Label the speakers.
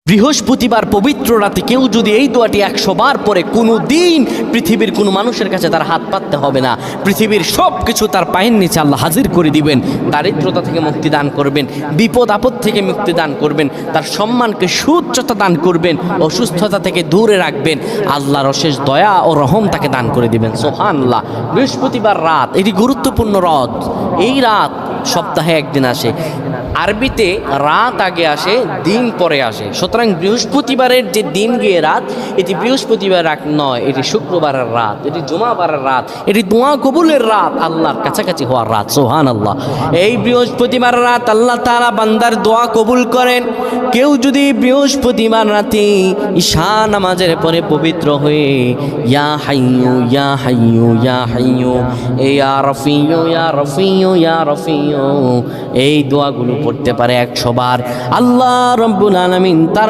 Speaker 1: বৃহস্পতিবার পবিত্র রাতে কেউ যদি এই দোয়াটি 100 বার পরে কোনো দিন পৃথিবীর কোনো মানুষের কাছে তার হাত পাততে হবে না। পৃথিবীর সব কিছু তার পায়ের নিচে আল্লাহ হাজির করে দিবেন। দারিদ্রতা থেকে মুক্তি দান করবেন, বিপদ আপদ থেকে মুক্তি দান করবেন, তার সম্মানকে সুউচ্চতা দান করবেন, অসুস্থতা থেকে দূরে রাখবেন। আল্লাহর অশেষ দয়া ও রহম তাকে দান করে দিবেন। সুবহানাল্লাহ। বৃহস্পতিবার রাত এটি গুরুত্বপূর্ণ রাত। এই রাত সপ্তাহে একদিন আসে। আরবিতে রাত আগে আসে, দিন পরে আসে। সুতরাং বৃহস্পতিবারের যে দিন গিয়ে রাত, এটি বৃহস্পতিবার রাত নয়, এটি শুক্রবারের রাত, এটি জুমাবারের রাত, এটি দোয়া কবুলের রাত, আল্লাহর কাছাকাছি হওয়ার রাত। সুবহানাল্লাহ। এই বৃহস্পতিবার রাত আল্লাহ তাআলা বান্দার দোয়া কবুল করেন। কেউ যদি বৃহস্পতিবার রাতে ঈশা নামাজের পরে পবিত্র হয়ে ইয়া হাইয়ু ইয়া হাইয়ু ইয়া হাইয়ু ইয়া রফিয়ু ইয়া রফিয়ু ইয়া রফিয়ু এই দোয়াগুলো পড়তে পারে 100 বার, আল্লাহ রাব্বুল আলামিন তার